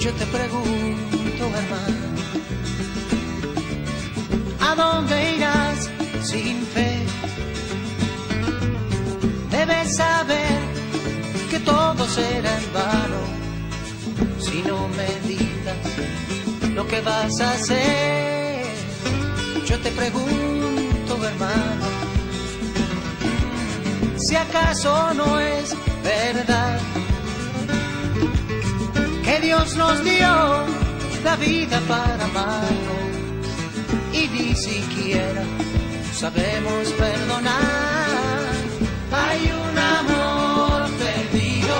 Yo te pregunto, hermano, ¿a dónde irás sin fe? Debes saber que todo será en vano si no meditas lo que vas a hacer. Yo te pregunto, hermano, si acaso no es verdad que Dios nos dio la vida para amarnos y ni siquiera sabemos perdonar. Hay un amor perdido,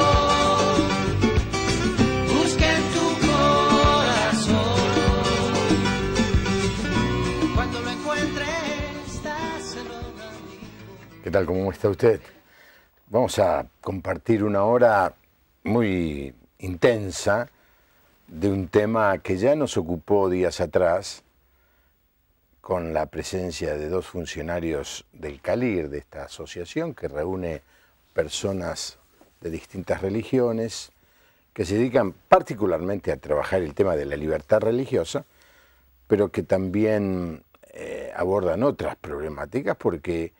busca en tu corazón. Cuando lo encuentres, dáselo, amigo. ¿Qué tal? ¿Cómo está usted? Vamos a compartir una hora muy intensa de un tema que ya nos ocupó días atrás con la presencia de dos funcionarios del CALIR, de esta asociación que reúne personas de distintas religiones que se dedican particularmente a trabajar el tema de la libertad religiosa, pero que también abordan otras problemáticas, porque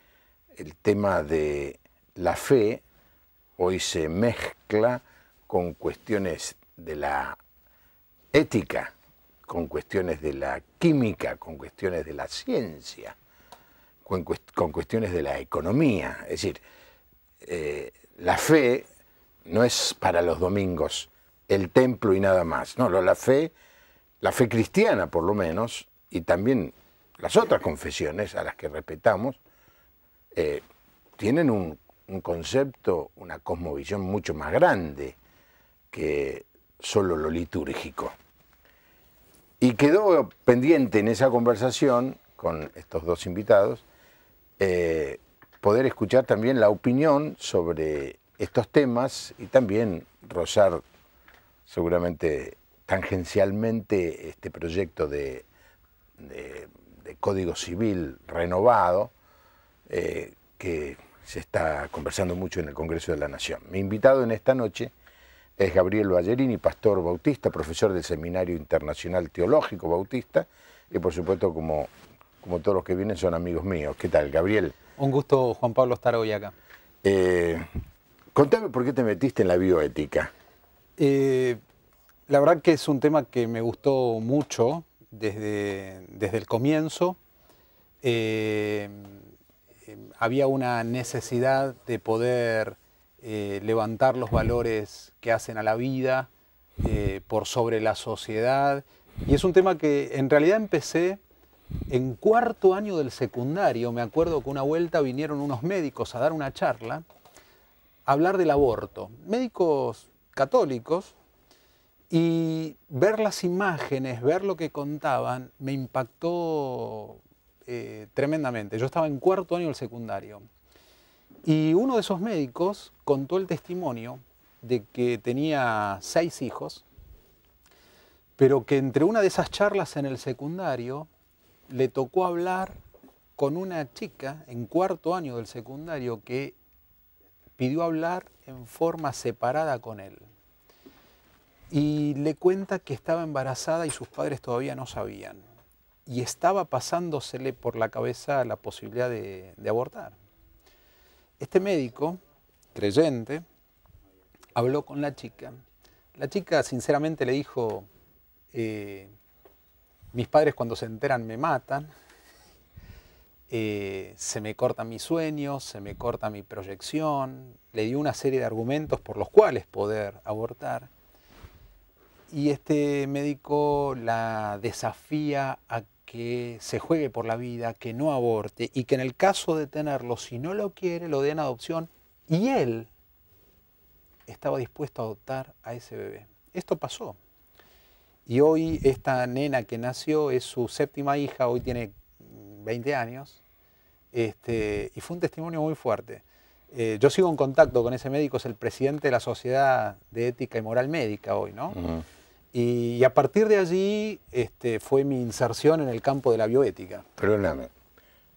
el tema de la fe hoy se mezcla con cuestiones de la ética, con cuestiones de la química, con cuestiones de la ciencia, con cuestiones de la economía. Es decir, la fe no es para los domingos el templo y nada más. No, la fe cristiana por lo menos, y también las otras confesiones a las que respetamos, tienen un concepto, una cosmovisión mucho más grande que solo lo litúrgico. Y quedó pendiente en esa conversación con estos dos invitados poder escuchar también la opinión sobre estos temas y también rozar seguramente tangencialmente este proyecto de Código Civil renovado que se está conversando mucho en el Congreso de la Nación. Mi invitado en esta noche es Gabriel Ballerini, pastor bautista, profesor del Seminario Internacional Teológico Bautista, y por supuesto, como todos los que vienen, son amigos míos. ¿Qué tal, Gabriel? Un gusto, Juan Pablo, estar hoy acá. Contame por qué te metiste en la bioética. La verdad que es un tema que me gustó mucho desde el comienzo. Había una necesidad de poder levantar los valores que hacen a la vida por sobre la sociedad. Y es un tema que en realidad empecé en cuarto año del secundario. Me acuerdo que una vuelta vinieron unos médicos a dar una charla, a hablar del aborto. Médicos católicos, y ver las imágenes, ver lo que contaban, me impactó tremendamente. Yo estaba en cuarto año del secundario. Y uno de esos médicos contó el testimonio de que tenía 6 hijos, pero que entre una de esas charlas en el secundario le tocó hablar con una chica en cuarto año del secundario que pidió hablar en forma separada con él. Y le cuenta que estaba embarazada y sus padres todavía no sabían. Y estaba pasándosele por la cabeza la posibilidad de abortar. Este médico, creyente, habló con la chica. La chica sinceramente le dijo, mis padres cuando se enteran me matan, se me cortan mis sueños, se me corta mi proyección. Le dio una serie de argumentos por los cuales poder abortar. Y este médico la desafía a que se juegue por la vida, que no aborte y que en el caso de tenerlo, si no lo quiere, lo den a adopción. Y él estaba dispuesto a adoptar a ese bebé. Esto pasó. Y hoy esta nena que nació es su 7ª hija, hoy tiene 20 años. Y fue un testimonio muy fuerte. Yo sigo en contacto con ese médico, es el presidente de la Sociedad de Ética y Moral Médica hoy, ¿no? Uh-huh. Y a partir de allí fue mi inserción en el campo de la bioética. Perdóname,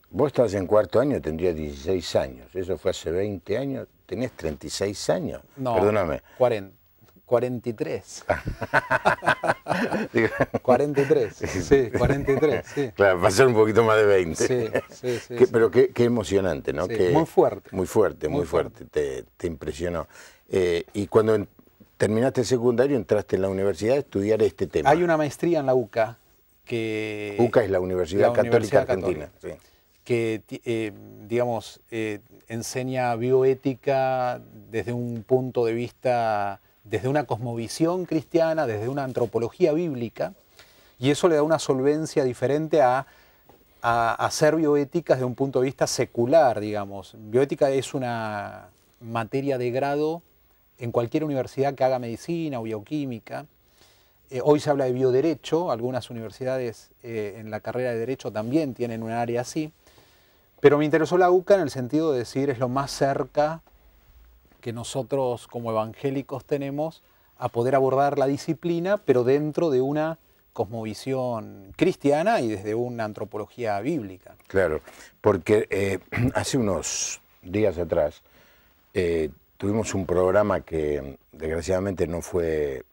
vos estás en cuarto año, tendrías 16 años, eso fue hace 20 años, tenés 36 años. No, perdóname. 40. 43. 43, sí, 43, sí. Claro, pasar un poquito más de 20. Sí. Pero qué emocionante, ¿no? Sí, muy fuerte. Muy fuerte. Te impresionó. Y cuando terminaste el secundario, entraste en la universidad a estudiar este tema. Hay una maestría en la UCA UCA es la Universidad Católica Argentina. Sí. Que, digamos, enseña bioética desde un punto de vista, desde una cosmovisión cristiana, desde una antropología bíblica, y eso le da una solvencia diferente a hacer bioética desde un punto de vista secular, digamos. Bioética es una materia de grado en cualquier universidad que haga medicina o bioquímica. Hoy se habla de bioderecho, algunas universidades en la carrera de derecho también tienen un área así, pero me interesó la UCA en el sentido de decir es lo más cerca que nosotros como evangélicos tenemos a poder abordar la disciplina, pero dentro de una cosmovisión cristiana y desde una antropología bíblica. Claro, porque hace unos días atrás tuvimos un programa que desgraciadamente no fue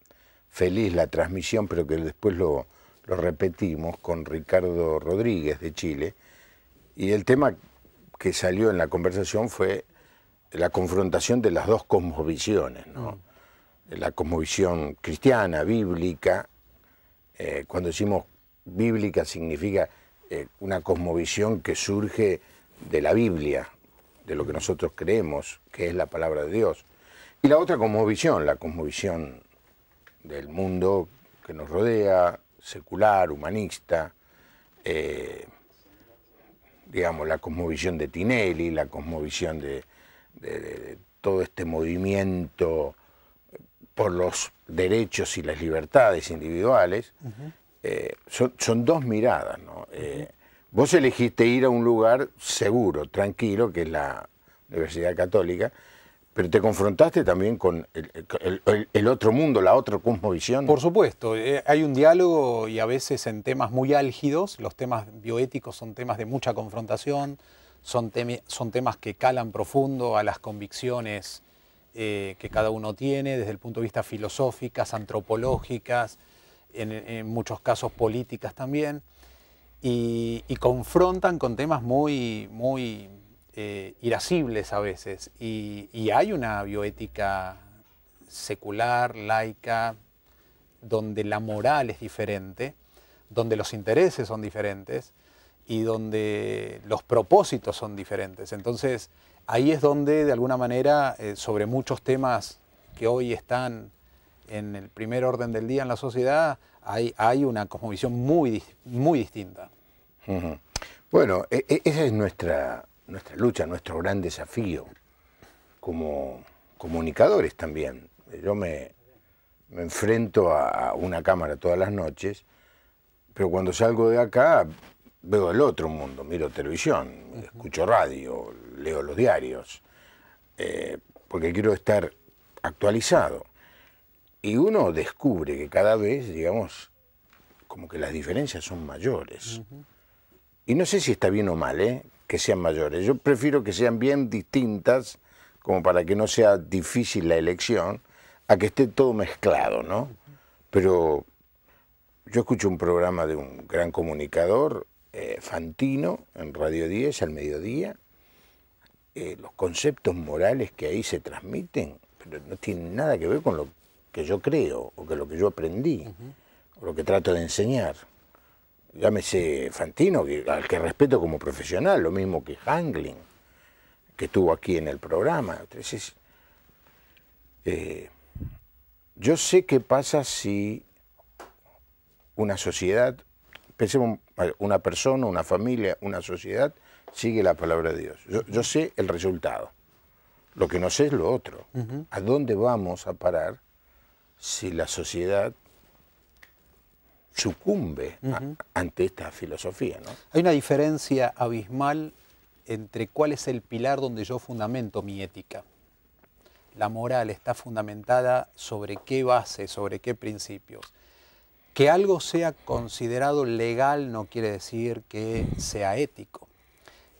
feliz la transmisión, pero que después lo repetimos con Ricardo Rodríguez de Chile, y el tema que salió en la conversación fue la confrontación de las dos cosmovisiones, ¿no? La cosmovisión cristiana, bíblica. Cuando decimos bíblica significa una cosmovisión que surge de la Biblia, de lo que nosotros creemos, que es la palabra de Dios. Y la otra cosmovisión, la cosmovisión del mundo que nos rodea, secular, humanista, digamos, la cosmovisión de Tinelli, la cosmovisión de todo este movimiento por los derechos y las libertades individuales. Son dos miradas, ¿no? Vos elegiste ir a un lugar seguro, tranquilo, que es la Universidad Católica, pero te confrontaste también con el otro mundo, la otra cosmovisión. Por supuesto, hay un diálogo y a veces en temas muy álgidos. Los temas bioéticos son temas de mucha confrontación, son temas que calan profundo a las convicciones que cada uno tiene desde el punto de vista filosóficas, antropológicas, en muchos casos políticas también, y confrontan con temas muy irascibles a veces, y hay una bioética secular, laica, donde la moral es diferente, donde los intereses son diferentes y donde los propósitos son diferentes. Entonces ahí es donde de alguna manera sobre muchos temas que hoy están en el primer orden del día en la sociedad hay una cosmovisión muy distinta. Bueno, esa es nuestra lucha, nuestro gran desafío como comunicadores también. Yo me enfrento a una cámara todas las noches, pero cuando salgo de acá veo el otro mundo, miro televisión, escucho radio, leo los diarios, porque quiero estar actualizado. Y uno descubre que cada vez, digamos, como que las diferencias son mayores. Y no sé si está bien o mal, que sean mayores. Yo prefiero que sean bien distintas, como para que no sea difícil la elección, a que esté todo mezclado, ¿no? Pero yo escucho un programa de un gran comunicador, Fantino, en Radio 10 al mediodía. Los conceptos morales que ahí se transmiten, pero no tienen nada que ver con lo que yo creo, o con lo que yo aprendí, o lo que trato de enseñar. Llámese Fantino, al que respeto como profesional, lo mismo que Hangling, que estuvo aquí en el programa. Entonces, yo sé qué pasa si una sociedad, pensemos, una persona, una familia, una sociedad, sigue la palabra de Dios. Yo sé el resultado. Lo que no sé es lo otro. ¿A dónde vamos a parar si la sociedad sucumbe ante esta filosofía, ¿no? Hay una diferencia abismal entre cuál es el pilar donde yo fundamento mi ética. La moral está fundamentada sobre qué base, sobre qué principios. Que algo sea considerado legal no quiere decir que sea ético.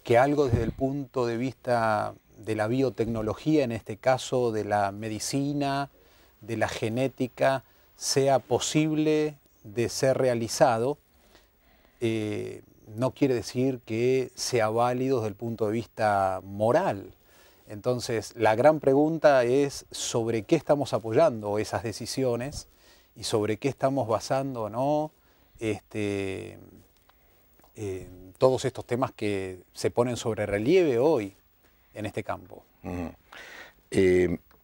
Que algo desde el punto de vista de la biotecnología, en este caso de la medicina, de la genética sea posible de ser realizado, no quiere decir que sea válido desde el punto de vista moral. Entonces, la gran pregunta es sobre qué estamos apoyando esas decisiones y sobre qué estamos basando, ¿no? Todos estos temas que se ponen sobre relieve hoy en este campo.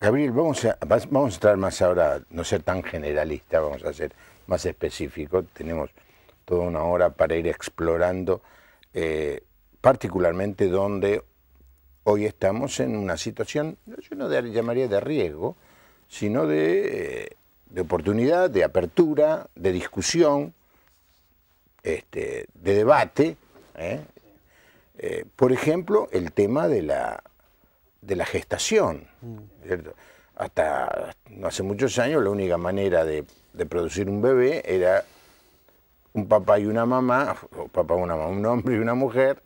Gabriel, vamos a entrar más ahora, no ser tan generalista, vamos a ser más específicos. Tenemos toda una hora para ir explorando, particularmente donde hoy estamos en una situación, yo no llamaría de riesgo, sino de oportunidad, de apertura, de discusión, de debate. Por ejemplo, el tema de la gestación, ¿cierto? Hasta no hace muchos años la única manera de producir un bebé era un papá y una mamá, o papá y una mamá, un hombre y una mujer,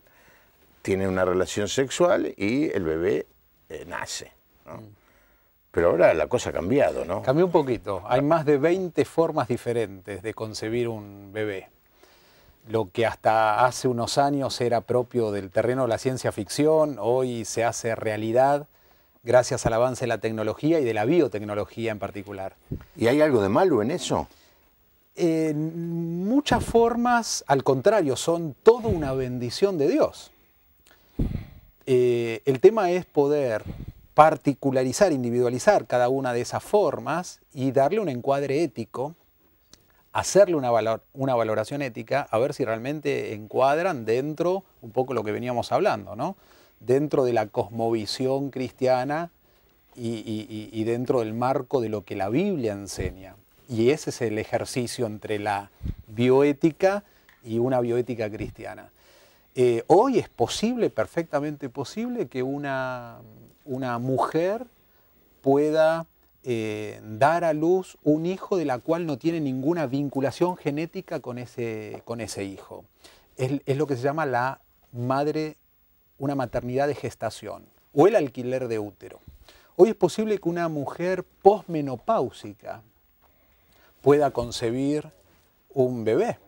tienen una relación sexual y el bebé nace, ¿no? Pero ahora la cosa ha cambiado, ¿no? Cambió un poquito. Hay más de 20 formas diferentes de concebir un bebé. Lo que hasta hace unos años era propio del terreno de la ciencia ficción, hoy se hace realidad gracias al avance de la tecnología y de la biotecnología en particular. ¿Y hay algo de malo en eso? En muchas formas, al contrario, son toda una bendición de Dios. El tema es poder particularizar, individualizar cada una de esas formas y darle un encuadre ético, hacerle una valoración ética, a ver si realmente encuadran dentro, un poco lo que veníamos hablando, ¿no? Dentro de la cosmovisión cristiana y dentro del marco de lo que la Biblia enseña. Y ese es el ejercicio entre la bioética y una bioética cristiana. Hoy es posible, perfectamente posible, que una mujer pueda dar a luz un hijo de la cual no tiene ninguna vinculación genética con ese hijo. Es lo que se llama una maternidad de gestación o el alquiler de útero. Hoy es posible que una mujer posmenopáusica pueda concebir un bebé.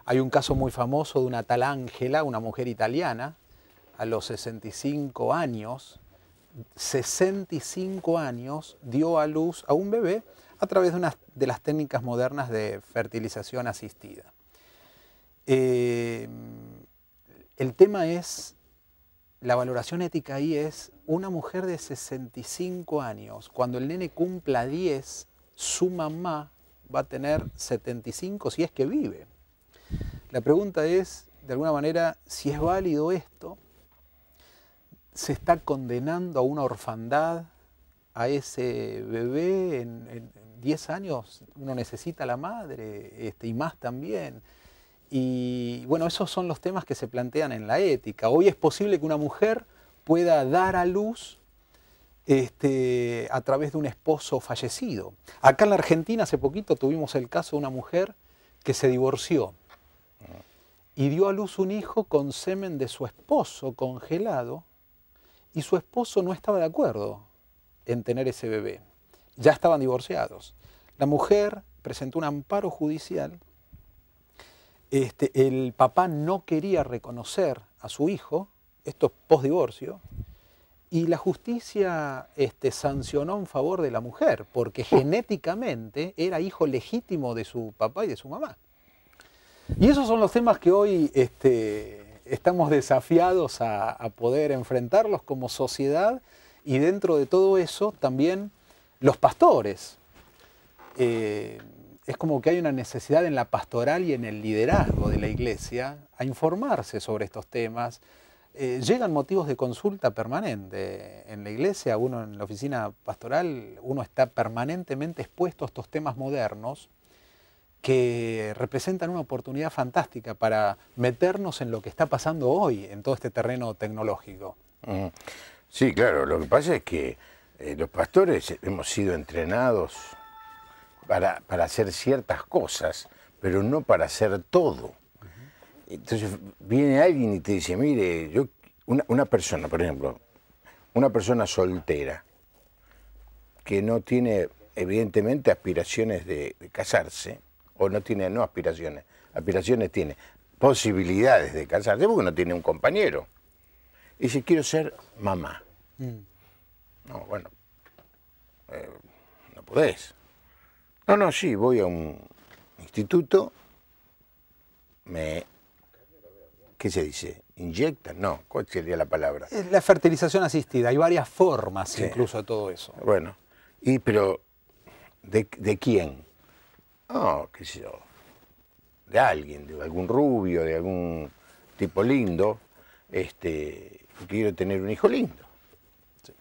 Hay un caso muy famoso de una tal Ángela, una mujer italiana, a los 65 años dio a luz a un bebé a través de una de las técnicas modernas de fertilización asistida. El tema es, la valoración ética ahí es, una mujer de 65 años, cuando el nene cumpla 10, su mamá va a tener 75 si es que vive. La pregunta es, de alguna manera, si es válido esto, se está condenando a una orfandad a ese bebé. En 10 años uno necesita a la madre y más también. Y bueno, esos son los temas que se plantean en la ética. Hoy es posible que una mujer pueda dar a luz a través de un esposo fallecido. Acá en la Argentina hace poquito tuvimos el caso de una mujer que se divorció y dio a luz un hijo con semen de su esposo congelado, y su esposo no estaba de acuerdo en tener ese bebé. Ya estaban divorciados. La mujer presentó un amparo judicial. El papá no quería reconocer a su hijo, esto es postdivorcio, y la justicia sancionó en favor de la mujer, porque genéticamente era hijo legítimo de su papá y de su mamá. Y esos son los temas que hoy estamos desafiados a poder enfrentarlos como sociedad, y dentro de todo eso también los pastores. Es como que hay una necesidad en la pastoral y en el liderazgo de la iglesia a informarse sobre estos temas. Llegan motivos de consulta permanente en la iglesia, uno en la oficina pastoral, uno está permanentemente expuesto a estos temas modernos que representan una oportunidad fantástica para meternos en lo que está pasando hoy en todo este terreno tecnológico. Sí, claro, lo que pasa es que los pastores hemos sido entrenados para hacer ciertas cosas, pero no para hacer todo. Entonces viene alguien y te dice, mire, una persona, por ejemplo, una persona soltera que no tiene evidentemente aspiraciones de casarse, o no tiene, no aspiraciones, aspiraciones tiene, posibilidades de casarse, porque no tiene un compañero. Y dice, quiero ser mamá. No, bueno, no podés. No, no, sí, voy a un instituto, ¿qué se dice? ¿Inyectan? No, ¿cuál sería la palabra? Es la fertilización asistida, hay varias formas Sí. incluso de todo eso. Bueno, pero ¿de quién? No, qué sé yo, de alguien, de algún rubio, de algún tipo lindo, quiero tener un hijo lindo. Sí.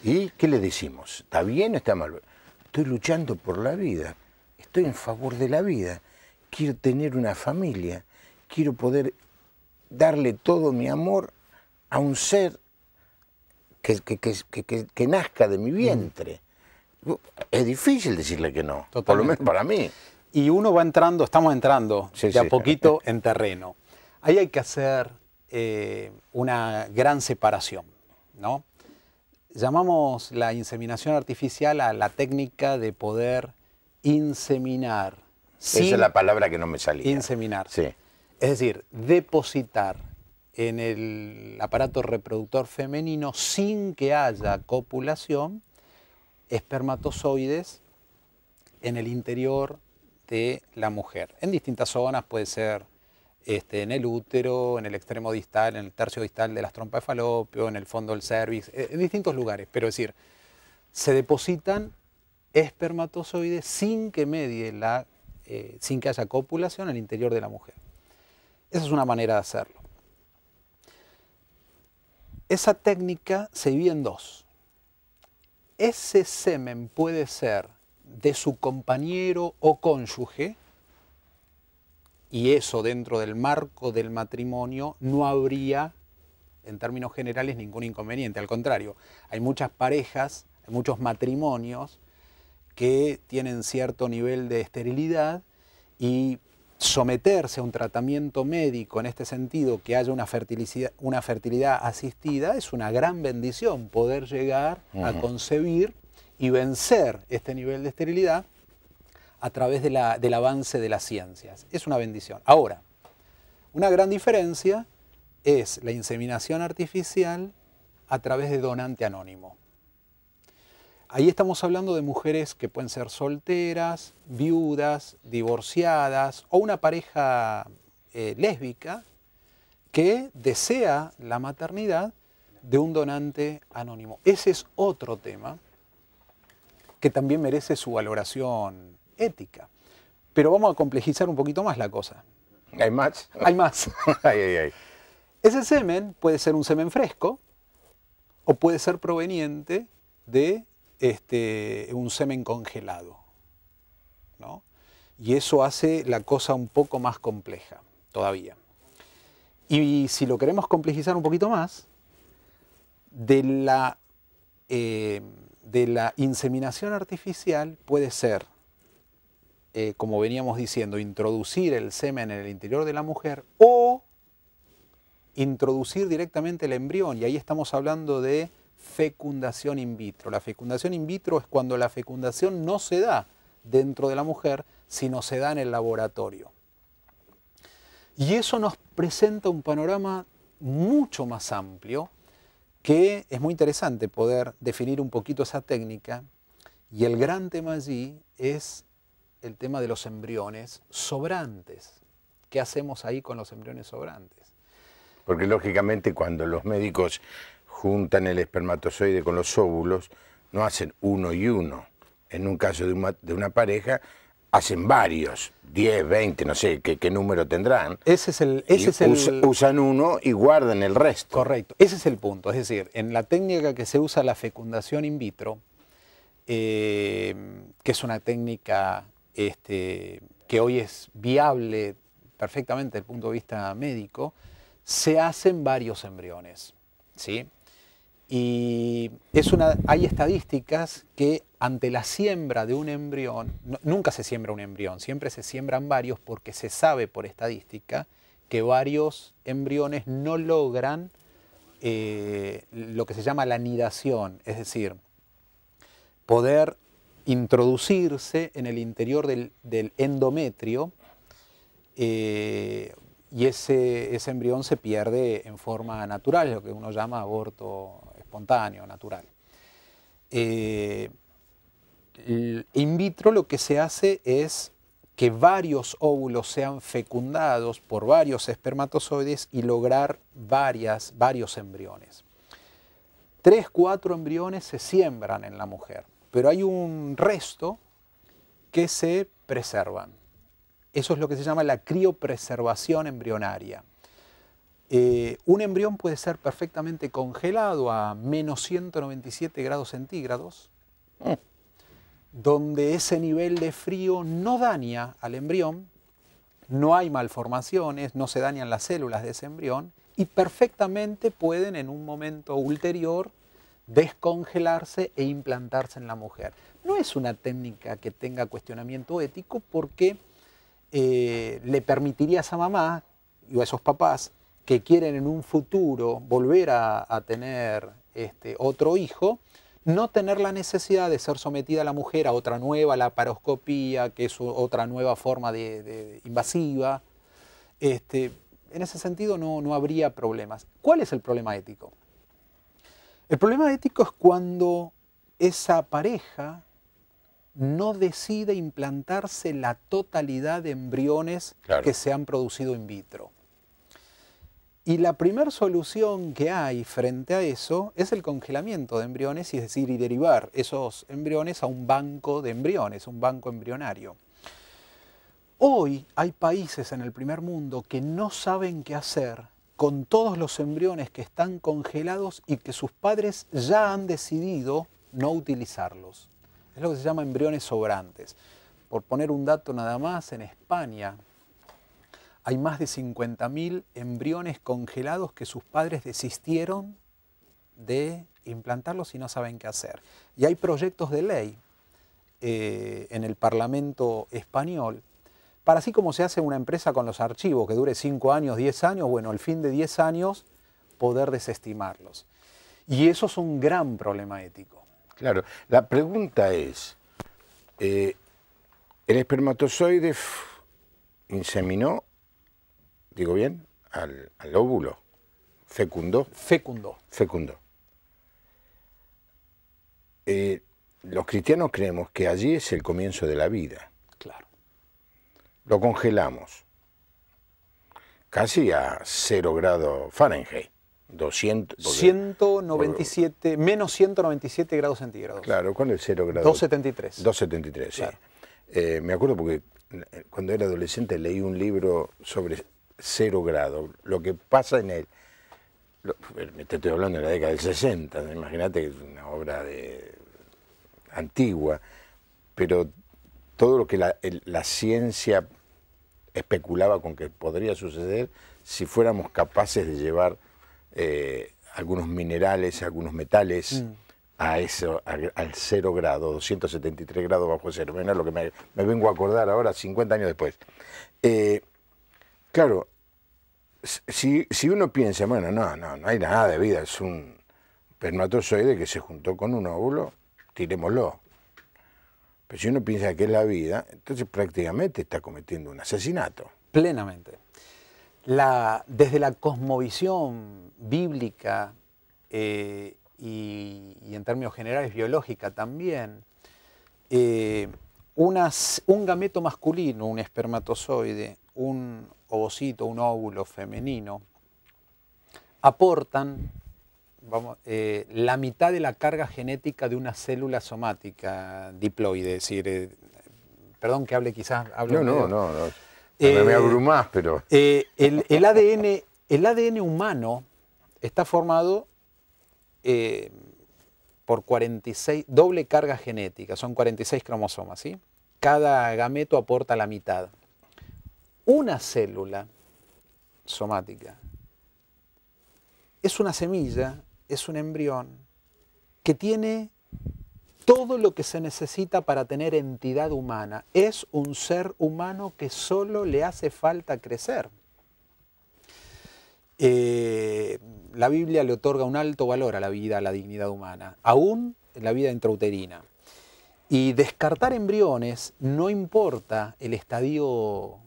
¿Y qué le decimos? ¿Está bien o está mal? Estoy luchando por la vida, estoy en favor de la vida, quiero tener una familia, quiero poder darle todo mi amor a un ser que nazca de mi vientre. Es difícil decirle que no, Totalmente. por lo menos para mí. Y uno va entrando, estamos entrando Sí, de a sí. poquito en terreno. Ahí hay que hacer una gran separación, ¿no? Llamamos la inseminación artificial a la técnica de poder inseminar. Esa es la palabra que no me salía. Inseminar. Sí. Es decir, depositar en el aparato reproductor femenino sin que haya copulación espermatozoides en el interior de la mujer. En distintas zonas, puede ser en el útero, en el extremo distal, en el tercio distal de las trompas de falopio, en el fondo del cervix, en distintos lugares. Pero es decir, se depositan espermatozoides sin que medie sin que haya copulación en el interior de la mujer. Esa es una manera de hacerlo. Esa técnica se divide en dos. Ese semen puede ser de su compañero o cónyuge, y eso dentro del marco del matrimonio no habría, en términos generales, ningún inconveniente. Al contrario, hay muchas parejas, hay muchos matrimonios que tienen cierto nivel de esterilidad y someterse a un tratamiento médico en este sentido, que haya una fertilidad asistida, es una gran bendición poder llegar a concebir y vencer este nivel de esterilidad a través del avance de las ciencias. Es una bendición. Ahora, una gran diferencia es la inseminación artificial a través de donante anónimo. Ahí estamos hablando de mujeres que pueden ser solteras, viudas, divorciadas o una pareja lésbica que desea la maternidad de un donante anónimo. Ese es otro tema que también merece su valoración ética. Pero vamos a complejizar un poquito más la cosa. ¿Hay más? Hay más. Ay, ay, ay. Ese semen puede ser un semen fresco o puede ser proveniente de un semen congelado, ¿no? Y eso hace la cosa un poco más compleja todavía. Y si lo queremos complejizar un poquito más, de la inseminación artificial puede ser, como veníamos diciendo, introducir el semen en el interior de la mujer o introducir directamente el embrión, y ahí estamos hablando de fecundación in vitro. La fecundación in vitro es cuando la fecundación no se da dentro de la mujer, sino se da en el laboratorio. Y eso nos presenta un panorama mucho más amplio, que es muy interesante poder definir un poquito esa técnica, y el gran tema allí es el tema de los embriones sobrantes. ¿Qué hacemos ahí con los embriones sobrantes? Porque lógicamente cuando los médicos juntan el espermatozoide con los óvulos, no hacen uno y uno. En un caso de una pareja, hacen varios, 10, 20, no sé qué número tendrán. Usan uno y guardan el resto. Correcto, ese es el punto. Es decir, en la técnica que se usa la fecundación in vitro, que es una técnica que hoy es viable perfectamente desde el punto de vista médico, se hacen varios embriones, ¿sí? Y hay estadísticas que ante la siembra de un embrión, nunca se siembra un embrión, siempre se siembran varios, porque se sabe por estadística que varios embriones no logran lo que se llama la nidación, es decir, poder introducirse en el interior del endometrio y ese embrión se pierde en forma natural, lo que uno llama aborto espontáneo, natural. In vitro lo que se hace es que varios óvulos sean fecundados por varios espermatozoides y lograr varios embriones. 3, 4 embriones se siembran en la mujer, pero hay un resto que se preservan. Eso es lo que se llama la criopreservación embrionaria. Un embrión puede ser perfectamente congelado a menos 197 grados centígrados, donde ese nivel de frío no daña al embrión, no hay malformaciones, no se dañan las células de ese embrión y perfectamente pueden en un momento ulterior descongelarse e implantarse en la mujer. No es una técnica que tenga cuestionamiento ético porque le permitiría a esa mamá o a esos papás que quieren en un futuro volver a tener otro hijo, no tener la necesidad de ser sometida a la mujer a otra nueva laparoscopía, que es otra nueva forma invasiva. En ese sentido no habría problemas. ¿Cuál es el problema ético? El problema ético es cuando esa pareja no decide implantarse la totalidad de embriones que se han producido in vitro. Y la primera solución que hay frente a eso es el congelamiento de embriones, es decir, y derivar esos embriones a un banco de embriones, un banco embrionario. Hoy hay países en el primer mundo que no saben qué hacer con todos los embriones que están congelados y que sus padres ya han decidido no utilizarlos. Es lo que se llama embriones sobrantes. Por poner un dato nada más, en España hay más de 50.000 embriones congelados que sus padres desistieron de implantarlos y no saben qué hacer. Y hay proyectos de ley en el Parlamento español para, así como se hace una empresa con los archivos que dure 5 años, 10 años, bueno, al fin de 10 años poder desestimarlos. Y eso es un gran problema ético. Claro, la pregunta es, ¿el espermatozoide inseminó, digo bien, al óvulo? ¿Fecundó? Fecundó. Fecundó. Los cristianos creemos que allí es el comienzo de la vida. Claro. Lo congelamos casi a 0 grados Fahrenheit. 197, menos 197 grados centígrados. Claro, ¿cuál es 0 grados? 273. 273, claro. Sí. Me acuerdo porque cuando era adolescente leí un libro sobre 0 grados. Lo que pasa en él, te estoy hablando de la década del 60, imagínate que es una obra antigua, pero todo lo que la ciencia especulaba con que podría suceder si fuéramos capaces de llevar algunos minerales, algunos metales a eso, al 0 grado, 273 grados bajo cero. Mira lo que me vengo a acordar ahora, 50 años después. Claro, si uno piensa, bueno, no hay nada de vida, es un espermatozoide que se juntó con un óvulo, tirémoslo. Pero si uno piensa que es la vida, entonces prácticamente está cometiendo un asesinato. Plenamente. Desde la cosmovisión bíblica y en términos generales biológica también, un gameto masculino, un espermatozoide, un ovocito, un óvulo femenino, aportan la mitad de la carga genética de una célula somática diploide, es decir, perdón que hable quizás... No. Me abrumás, pero... el ADN humano está formado por 46, doble carga genética, son 46 cromosomas, ¿sí? Cada gameto aporta la mitad. Una célula somática es una semilla, es un embrión que tiene todo lo que se necesita para tener entidad humana. Es un ser humano que solo le hace falta crecer. La Biblia le otorga un alto valor a la vida, a la dignidad humana, aún en la vida intrauterina. Y descartar embriones, no importa el estadio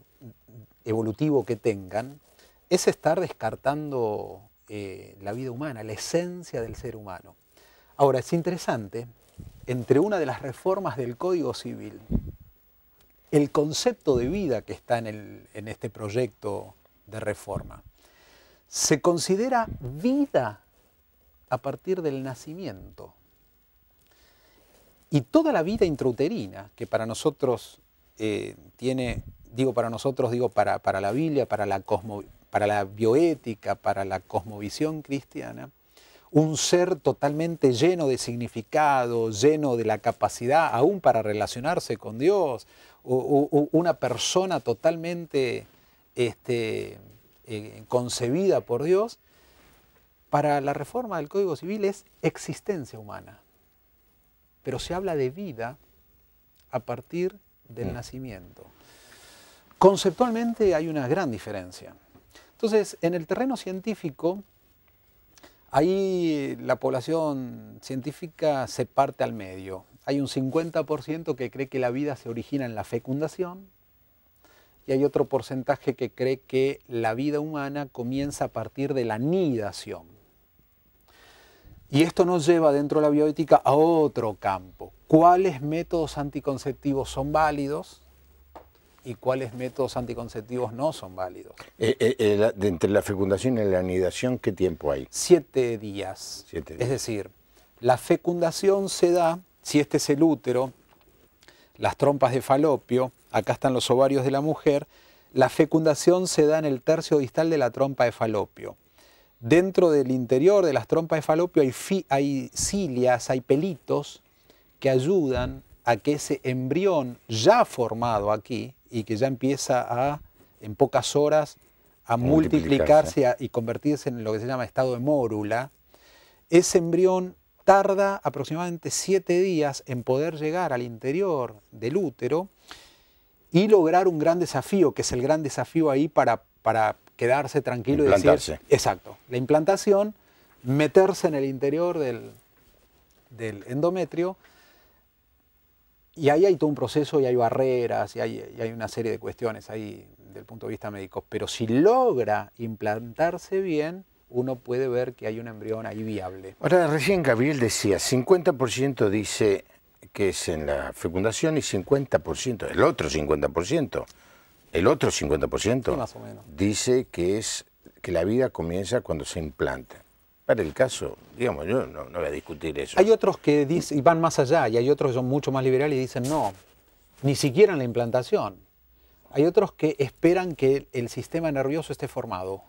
evolutivo que tengan, es estar descartando la vida humana, la esencia del ser humano. Ahora, es interesante, entre una de las reformas del Código Civil, el concepto de vida que está en este proyecto de reforma, se considera vida a partir del nacimiento. Y toda la vida intrauterina, que para nosotros para la Biblia, para la bioética, para la cosmovisión cristiana, un ser totalmente lleno de significado, lleno de la capacidad aún para relacionarse con Dios, o una persona totalmente concebida por Dios, para la reforma del Código Civil es existencia humana. Pero se habla de vida a partir del nacimiento. Conceptualmente hay una gran diferencia. Entonces, en el terreno científico, ahí la población científica se parte al medio. Hay un 50% que cree que la vida se origina en la fecundación y hay otro porcentaje que cree que la vida humana comienza a partir de la nidación. Y esto nos lleva dentro de la bioética a otro campo. ¿Cuáles métodos anticonceptivos son válidos y cuáles métodos anticonceptivos no son válidos? Entre la fecundación y la anidación, ¿qué tiempo hay? 7 días. 7 días. Es decir, la fecundación se da, si este es el útero, las trompas de falopio, acá están los ovarios de la mujer, la fecundación se da en el tercio distal de la trompa de falopio. Dentro del interior de las trompas de falopio hay cilias, hay pelitos que ayudan a que ese embrión ya formado aquí y que ya empieza en pocas horas a multiplicarse y convertirse en lo que se llama estado de mórula, ese embrión tarda aproximadamente 7 días en poder llegar al interior del útero y lograr un gran desafío, que es el gran desafío ahí para quedarse tranquilo y decir, exacto, la implantación, meterse en el interior del endometrio, y ahí hay todo un proceso y hay barreras y hay una serie de cuestiones ahí desde el punto de vista médico, pero si logra implantarse bien, uno puede ver que hay un embrión ahí viable. Ahora, recién Gabriel decía, 50% dice que es en la fecundación y 50%, el otro 50%. El otro 50% sí, más o menos, dice que la vida comienza cuando se implanta. Para el caso, digamos, yo no voy a discutir eso. Hay otros que dicen, y van más allá, y hay otros que son mucho más liberales y dicen no, ni siquiera en la implantación. Hay otros que esperan que el sistema nervioso esté formado.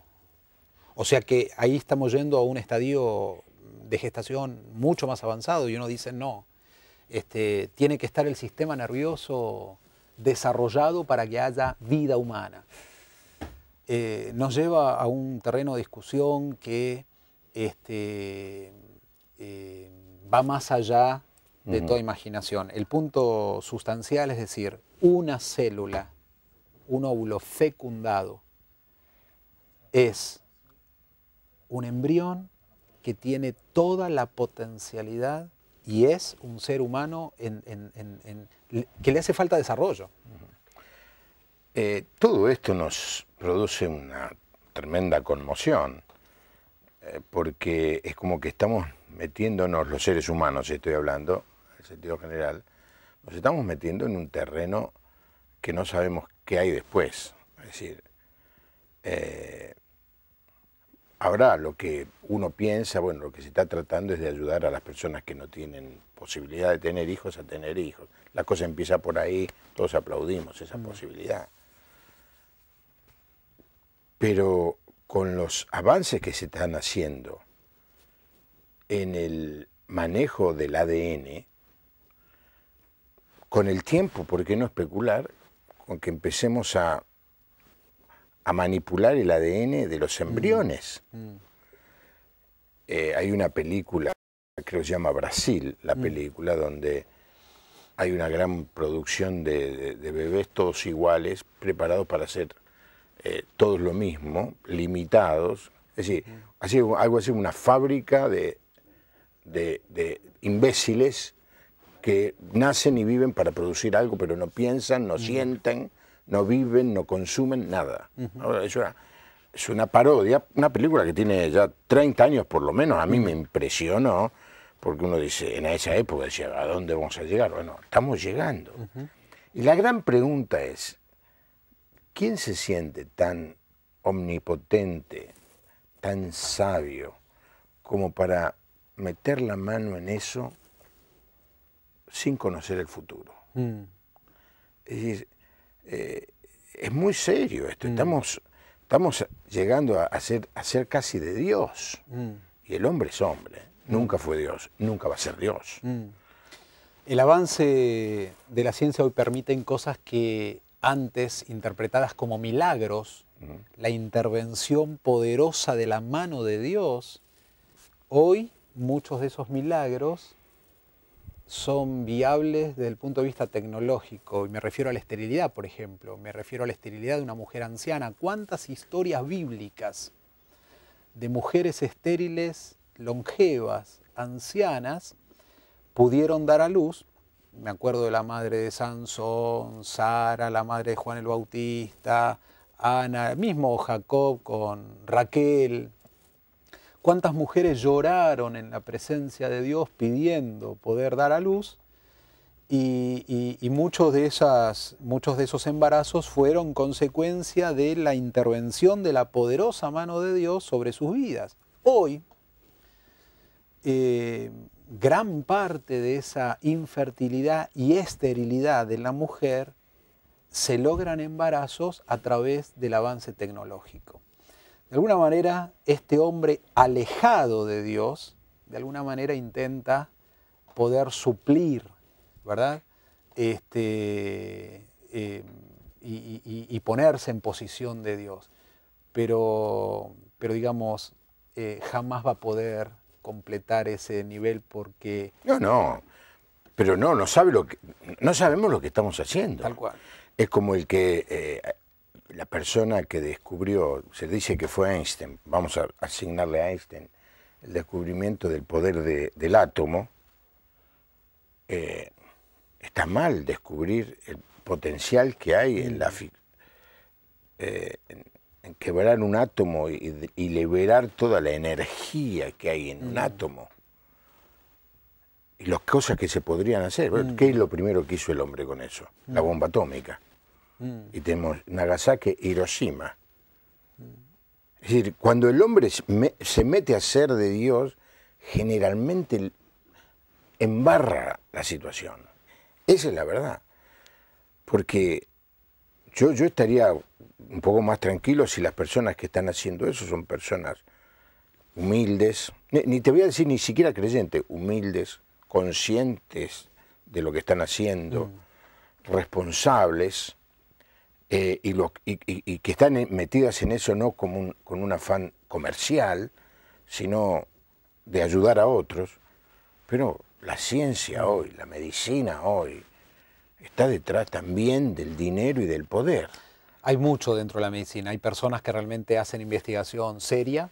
O sea que ahí estamos yendo a un estadio de gestación mucho más avanzado y uno dice no, tiene que estar el sistema nervioso desarrollado para que haya vida humana. Nos lleva a un terreno de discusión que va más allá de toda imaginación. El punto sustancial es decir, una célula, un óvulo fecundado, es un embrión que tiene toda la potencialidad y es un ser humano que le hace falta desarrollo. Todo esto nos produce una tremenda conmoción, porque es como que estamos metiéndonos, los seres humanos estoy hablando, en el sentido general, nos estamos metiendo en un terreno que no sabemos qué hay después. Es decir, ahora lo que uno piensa, bueno, lo que se está tratando es de ayudar a las personas que no tienen posibilidad de tener hijos a tener hijos. La cosa empieza por ahí, todos aplaudimos esa posibilidad. Pero con los avances que se están haciendo en el manejo del ADN, con el tiempo, ¿por qué no especular con que empecemos a manipular el ADN de los embriones? Hay una película, creo que se llama Brasil, la película, donde hay una gran producción de bebés todos iguales, preparados para hacer todos lo mismo, limitados. Es decir, algo así, una fábrica de imbéciles que nacen y viven para producir algo, pero no piensan, no sienten, no viven, no consumen nada. Es una parodia, una película que tiene ya 30 años por lo menos. A mí me impresionó, porque uno dice, en esa época decía, ¿a dónde vamos a llegar? Bueno, estamos llegando. Y la gran pregunta es, ¿quién se siente tan omnipotente, tan sabio, como para meter la mano en eso sin conocer el futuro? Es decir, es muy serio esto. Estamos llegando a ser casi de Dios. Y el hombre es hombre. Nunca fue Dios, nunca va a ser Dios. El avance de la ciencia hoy permite cosas que antes, interpretadas como milagros, la intervención poderosa de la mano de Dios, hoy muchos de esos milagros son viables desde el punto de vista tecnológico. Y me refiero a la esterilidad, por ejemplo. Me refiero a la esterilidad de una mujer anciana. ¿Cuántas historias bíblicas de mujeres estériles, longevas, ancianas, pudieron dar a luz? Me acuerdo de la madre de Sansón, Sara, la madre de Juan el Bautista, Ana, mismo Jacob con Raquel. ¿Cuántas mujeres lloraron en la presencia de Dios pidiendo poder dar a luz? Y muchos de esos embarazos fueron consecuencia de la intervención de la poderosa mano de Dios sobre sus vidas. Hoy, gran parte de esa infertilidad y esterilidad de la mujer se logran embarazos a través del avance tecnológico. De alguna manera, este hombre alejado de Dios, de alguna manera intenta poder suplir, ¿verdad? Y ponerse en posición de Dios. Pero digamos, jamás va a poder completar ese nivel porque... No sabemos lo que estamos haciendo. Tal cual. Es como el que la persona que descubrió, se dice que fue Einstein, vamos a asignarle a Einstein el descubrimiento del poder del átomo. Está mal descubrir el potencial que hay en quebrar un átomo y liberar toda la energía que hay en un átomo. Y las cosas que se podrían hacer. ¿Qué es lo primero que hizo el hombre con eso? La bomba atómica. Y tenemos Nagasaki e Hiroshima. Es decir, cuando el hombre se mete a ser de Dios, generalmente embarra la situación. Esa es la verdad. Porque yo estaría un poco más tranquilo si las personas que están haciendo eso son personas humildes, ni te voy a decir ni siquiera creyentes, humildes, conscientes de lo que están haciendo, responsables, y que están metidas en eso no con un afán comercial, sino de ayudar a otros. Pero la ciencia hoy, la medicina hoy, está detrás también del dinero y del poder. Hay mucho dentro de la medicina, hay personas que realmente hacen investigación seria.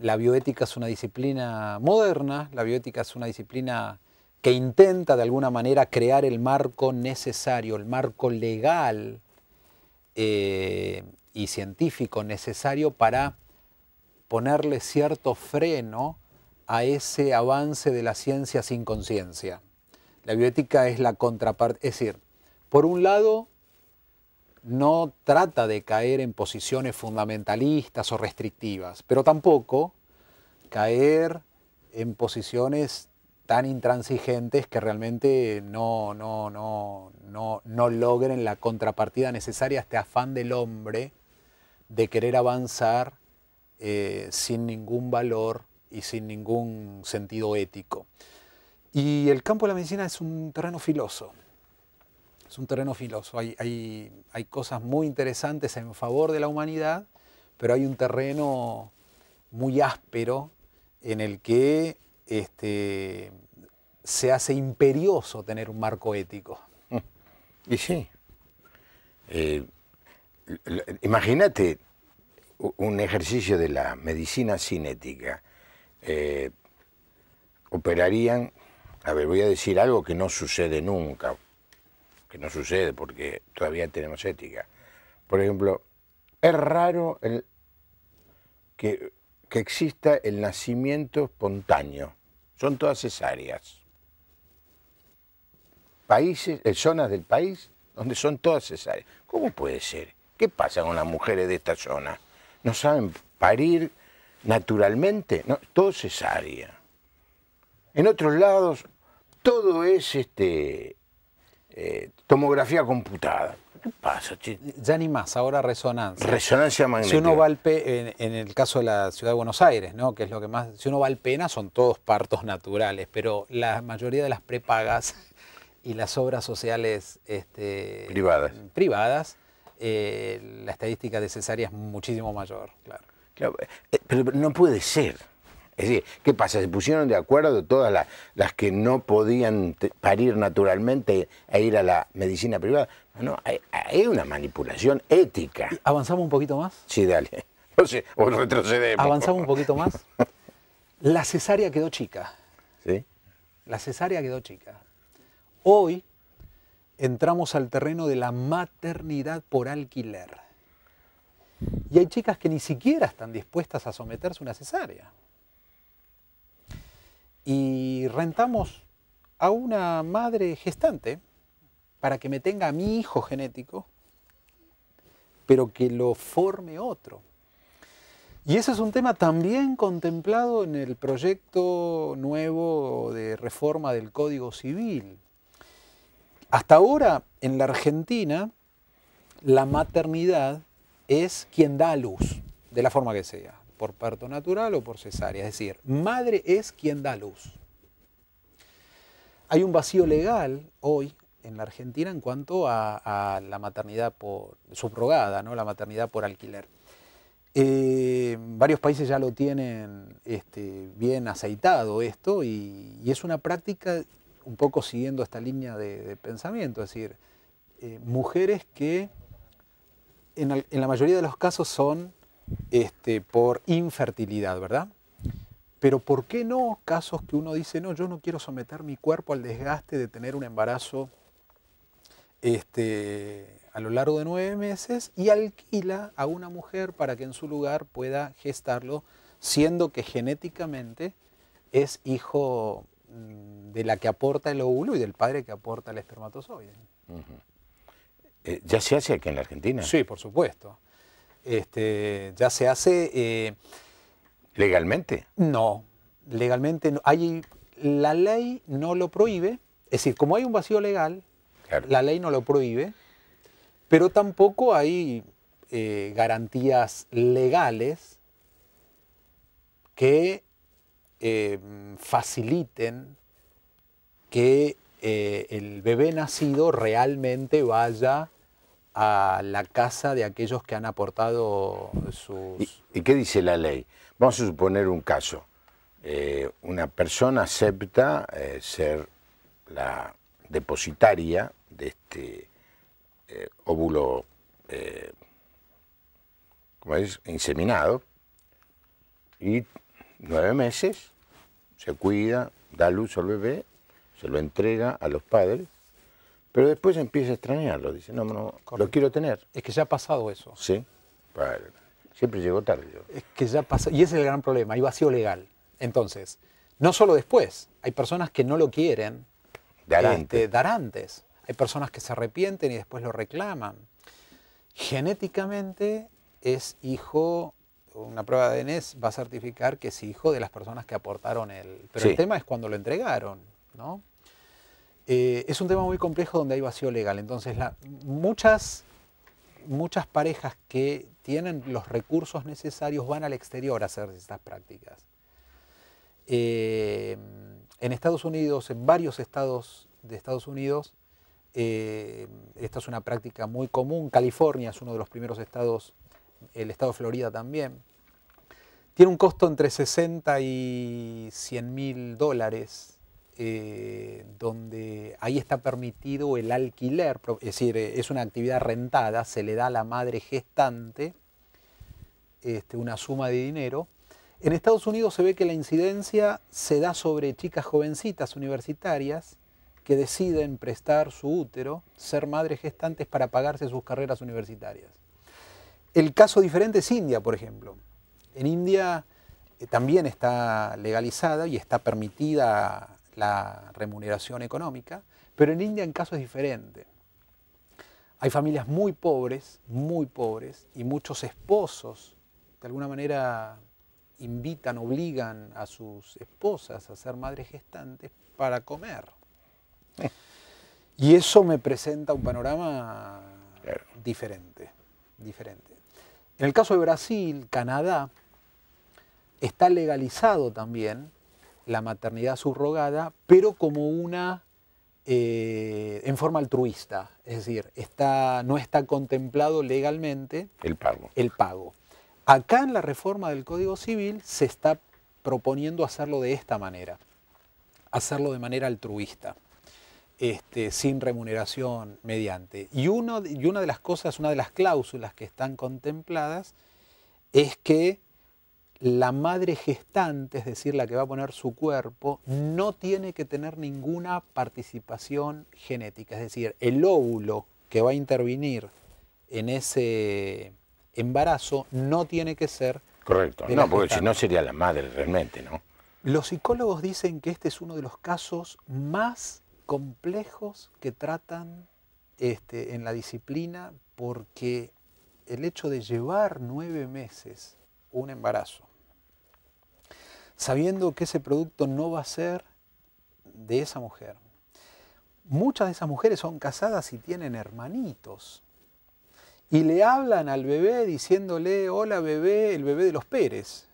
La bioética es una disciplina moderna, la bioética es una disciplina que intenta de alguna manera crear el marco necesario, el marco legal y científico necesario para ponerle cierto freno a ese avance de la ciencia sin conciencia. La bioética es la contraparte, es decir, por un lado, no trata de caer en posiciones fundamentalistas o restrictivas, pero tampoco caer en posiciones tan intransigentes que realmente no logren la contrapartida necesaria a este afán del hombre de querer avanzar sin ningún valor y sin ningún sentido ético. Y el campo de la medicina es un terreno filoso. Es un terreno filoso. Hay cosas muy interesantes en favor de la humanidad, pero hay un terreno muy áspero en el que se hace imperioso tener un marco ético. Y sí. Imagínate un ejercicio de la medicina sin ética. Operarían A ver, voy a decir algo que no sucede nunca, que no sucede porque todavía tenemos ética. Por ejemplo, es raro que exista el nacimiento espontáneo. Son todas cesáreas. Países, zonas del país donde son todas cesáreas. ¿Cómo puede ser? ¿Qué pasa con las mujeres de esta zona? ¿No saben parir naturalmente? No, todo cesárea. En otros lados todo es tomografía computada. ¿Qué pasa, che? Ya ni más, ahora resonancia. Resonancia magnética. Si uno va al en el caso de la ciudad de Buenos Aires, ¿no? Que es lo que más, si uno va al Pena son todos partos naturales, pero la mayoría de las prepagas y las obras sociales privadas, la estadística de cesárea es muchísimo mayor, claro. Claro, pero no puede ser. Es decir, ¿qué pasa? ¿Se pusieron de acuerdo todas las que no podían parir naturalmente a ir a la medicina privada? No, hay una manipulación ética. ¿Avanzamos un poquito más? Sí, dale. No sé, o retrocedemos. ¿Avanzamos un poquito más? La cesárea quedó chica. ¿Sí? La cesárea quedó chica. Hoy entramos al terreno de la maternidad por alquiler. Y hay chicas que ni siquiera están dispuestas a someterse a una cesárea. Y rentamos a una madre gestante para que me tenga a mi hijo genético, pero que lo forme otro. Y ese es un tema también contemplado en el proyecto nuevo de reforma del Código Civil. Hasta ahora, en la Argentina, la maternidad es quien da a luz, de la forma que sea, por parto natural o por cesárea. Es decir, madre es quien da a luz. Hay un vacío legal hoy en la Argentina en cuanto a la maternidad subrogada, ¿no? La maternidad por alquiler. Varios países ya lo tienen bien aceitado esto y es una práctica un poco siguiendo esta línea de pensamiento, es decir, mujeres que en la mayoría de los casos son por infertilidad, ¿verdad? Pero ¿por qué no casos que uno dice, no, yo no quiero someter mi cuerpo al desgaste de tener un embarazo a lo largo de 9 meses y alquila a una mujer para que en su lugar pueda gestarlo, siendo que genéticamente es hijo de la que aporta el óvulo y del padre que aporta el espermatozoide? ¿Ya se hace aquí en la Argentina? Sí, por supuesto. Ya se hace... ¿Legalmente? No, legalmente no. La ley no lo prohíbe, es decir, como hay un vacío legal, claro, la ley no lo prohíbe, pero tampoco hay garantías legales que faciliten que el bebé nacido realmente vaya a la casa de aquellos que han aportado sus... ¿Y qué dice la ley? Vamos a suponer un caso. Una persona acepta ser la depositaria de este óvulo, ¿cómo es? Inseminado, y 9 meses se cuida, da luz al bebé, se lo entrega a los padres, pero después empieza a extrañarlo, dice, no, lo quiero tener. Es que ya ha pasado eso. Sí, siempre llegó tarde. Es que ya pasó, y ese es el gran problema, hay vacío legal. Entonces, no solo después, hay personas que no lo quieren dar antes. Hay personas que se arrepienten y después lo reclaman. Genéticamente es hijo, una prueba de ADN va a certificar que es hijo de las personas que aportaron pero sí, el tema es cuando lo entregaron, ¿no? Es un tema muy complejo donde hay vacío legal. Entonces, muchas parejas que tienen los recursos necesarios van al exterior a hacer estas prácticas. En Estados Unidos, en varios estados de Estados Unidos, esta es una práctica muy común. California es uno de los primeros estados, el estado de Florida también. Tiene un costo entre 60 y 100 mil dólares, donde ahí está permitido el alquiler, es decir, es una actividad rentada, se le da a la madre gestante una suma de dinero. En Estados Unidos se ve que la incidencia se da sobre chicas jovencitas universitarias que deciden prestar su útero, ser madres gestantes para pagarse sus carreras universitarias. El caso diferente es India, por ejemplo. En India también está legalizada y está permitida la remuneración económica, pero en India en caso es diferente. Hay familias muy pobres, y muchos esposos, de alguna manera, invitan, obligan a sus esposas a ser madres gestantes para comer. Y eso me presenta un panorama diferente. En el caso de Brasil, Canadá, está legalizado también la maternidad subrogada, pero como una en forma altruista, es decir, no está contemplado legalmente el pago. Acá en la reforma del Código Civil se está proponiendo hacerlo de esta manera, hacerlo de manera altruista, sin remuneración mediante. Y una de las cosas, una de las cláusulas que están contempladas es que la madre gestante, es decir, la que va a poner su cuerpo, no tiene que tener ninguna participación genética. Es decir, el óvulo que va a intervenir en ese embarazo no tiene que ser... Correcto. No, porque si no sería la madre realmente, ¿no? Los psicólogos dicen que este es uno de los casos más complejos que tratan en la disciplina, porque el hecho de llevar 9 meses un embarazo, sabiendo que ese producto no va a ser de esa mujer. Muchas de esas mujeres son casadas y tienen hermanitos. Y le hablan al bebé diciéndole, hola bebé, el bebé de los Pérez.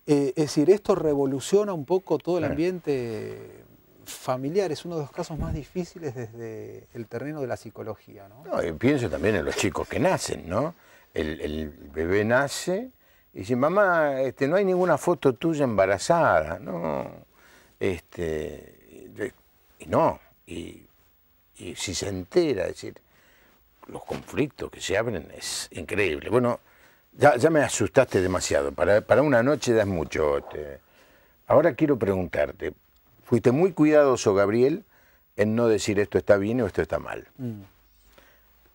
Es decir, esto revoluciona un poco todo el ambiente familiar. Es uno de los casos más difíciles desde el terreno de la psicología, ¿no? No, y pienso también en los chicos que nacen, ¿no? El bebé nace y dice, mamá, no hay ninguna foto tuya embarazada, ¿no? Y si se entera, es decir, los conflictos que se abren es increíble. Bueno, ya me asustaste demasiado, para una noche das mucho. Ahora quiero preguntarte, fuiste muy cuidadoso, Gabriel, en no decir esto está bien o esto está mal.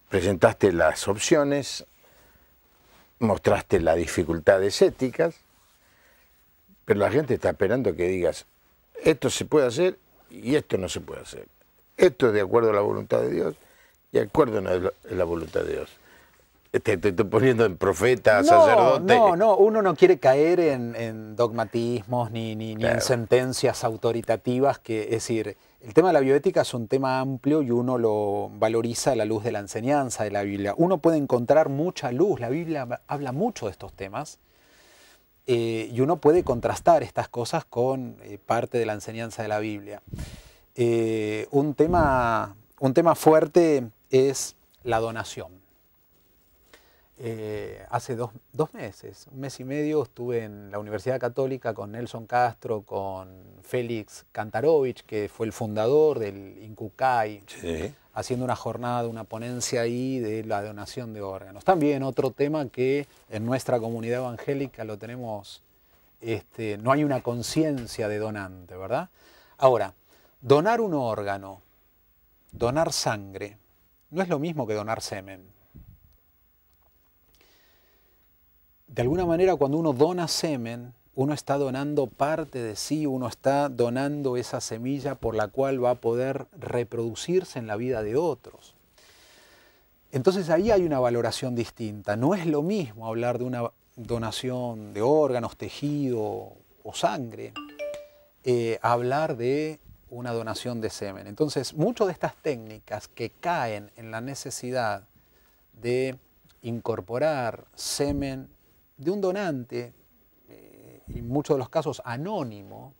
Presentaste las opciones, mostraste las dificultades éticas, pero la gente está esperando que digas, esto se puede hacer y esto no se puede hacer. Esto es de acuerdo a la voluntad de Dios y de acuerdo a la voluntad de Dios. Te estoy poniendo en profeta, sacerdote. No, uno no quiere caer en dogmatismos ni en sentencias autoritativas, es decir, el tema de la bioética es un tema amplio y uno lo valoriza a la luz de la enseñanza de la Biblia. Uno puede encontrar mucha luz, la Biblia habla mucho de estos temas, y uno puede contrastar estas cosas con parte de la enseñanza de la Biblia. Un tema fuerte es la donación. Hace dos meses, un mes y medio, estuve en la Universidad Católica con Nelson Castro, con Félix Kantarovich, que fue el fundador del INCUCAI, sí, haciendo una jornada, una ponencia ahí de la donación de órganos. También otro tema que en nuestra comunidad evangélica lo tenemos, no hay una conciencia de donante, ¿verdad? Ahora, donar un órgano, donar sangre, no es lo mismo que donar semen. De alguna manera, cuando uno dona semen, uno está donando parte de sí, uno está donando esa semilla por la cual va a poder reproducirse en la vida de otros. Entonces ahí hay una valoración distinta. No es lo mismo hablar de una donación de órganos, tejido o sangre, hablar de una donación de semen. Entonces, muchas de estas técnicas que caen en la necesidad de incorporar semen de un donante, en muchos de los casos anónimo,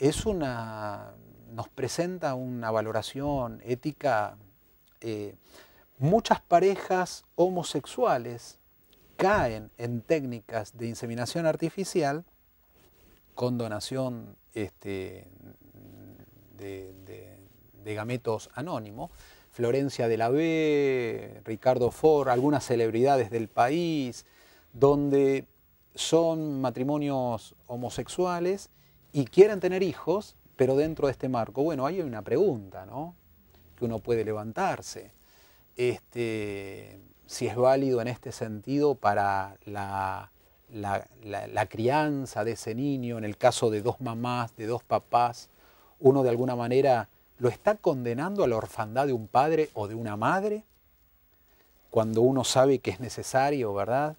nos presenta una valoración ética. Muchas parejas homosexuales caen en técnicas de inseminación artificial con donación de gametos anónimos. Florencia de la B, Ricardo Ford, algunas celebridades del país, donde son matrimonios homosexuales y quieren tener hijos, pero dentro de este marco. Bueno, ahí hay una pregunta, ¿no?, que uno puede levantarse. Si es válido en este sentido para la crianza de ese niño, en el caso de dos mamás, de dos papás, uno de alguna manera lo está condenando a la orfandad de un padre o de una madre, cuando uno sabe que es necesario, ¿verdad?,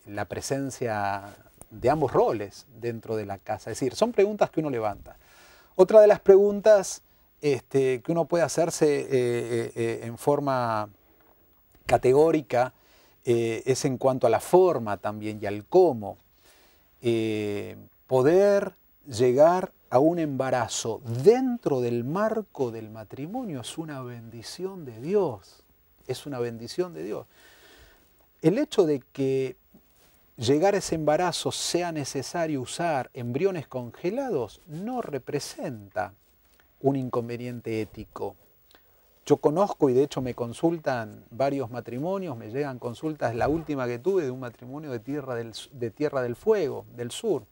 la presencia de ambos roles dentro de la casa. Es decir, son preguntas que uno levanta. Otra de las preguntas que uno puede hacerse en forma categórica es en cuanto a la forma también y al cómo. Poder llegar a un embarazo dentro del marco del matrimonio es una bendición de Dios. Es una bendición de Dios. El hecho de que llegar a ese embarazo sea necesario usar embriones congelados no representa un inconveniente ético. Yo conozco, y de hecho me consultan varios matrimonios, me llegan consultas, la última que tuve de un matrimonio de Tierra del Fuego, del sur,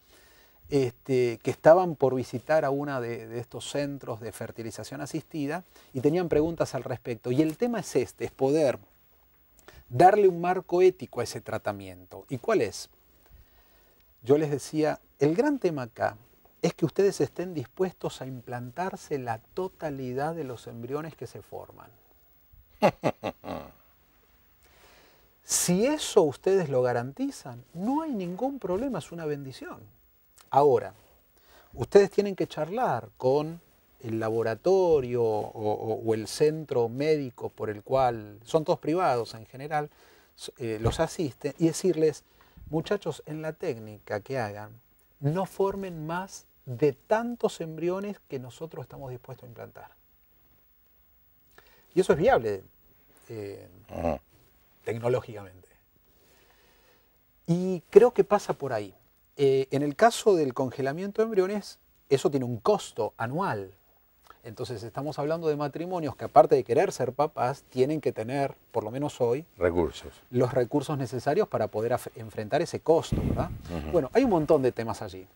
que estaban por visitar a uno de estos centros de fertilización asistida y tenían preguntas al respecto. Y el tema es es poder darle un marco ético a ese tratamiento. ¿Y cuál es? Yo les decía, el gran tema acá es que ustedes estén dispuestos a implantarse la totalidad de los embriones que se forman. Si eso ustedes lo garantizan, no hay ningún problema, es una bendición. Ahora, ustedes tienen que charlar con el laboratorio o el centro médico por el cual, son todos privados en general, los asisten, y decirles, muchachos, en la técnica que hagan, no formen más de tantos embriones que nosotros estamos dispuestos a implantar. Y eso es viable tecnológicamente. Y creo que pasa por ahí. En el caso del congelamiento de embriones, eso tiene un costo anual. Entonces estamos hablando de matrimonios que, aparte de querer ser papás, tienen que tener, por lo menos hoy, los recursos necesarios para poder enfrentar ese costo, ¿verdad? Bueno, hay un montón de temas allí.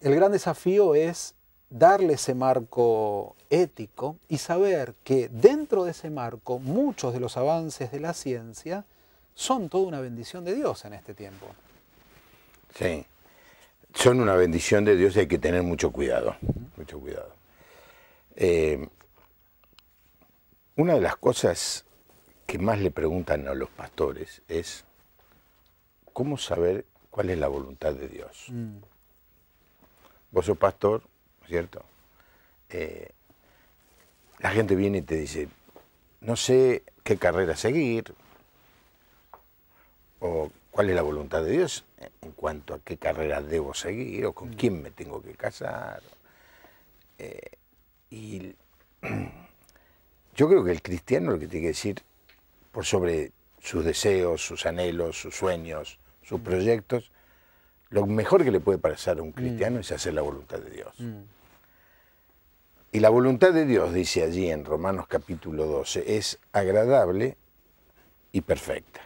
El gran desafío es darle ese marco ético y saber que dentro de ese marco muchos de los avances de la ciencia son toda una bendición de Dios en este tiempo. Sí, son una bendición de Dios y hay que tener mucho cuidado, mucho cuidado. Una de las cosas que más le preguntan a los pastores es ¿cómo saber cuál es la voluntad de Dios? Vos sos pastor, ¿cierto? La gente viene y te dice, no sé qué carrera seguir, o cuál es la voluntad de Dios en cuanto a qué carrera debo seguir, o con quién me tengo que casar. Y yo creo que el cristiano lo que tiene que decir, por sobre sus deseos, sus anhelos, sus sueños, sus proyectos, lo mejor que le puede pasar a un cristiano es hacer la voluntad de Dios. Y la voluntad de Dios, dice allí en Romanos capítulo 12, es agradable y perfecta.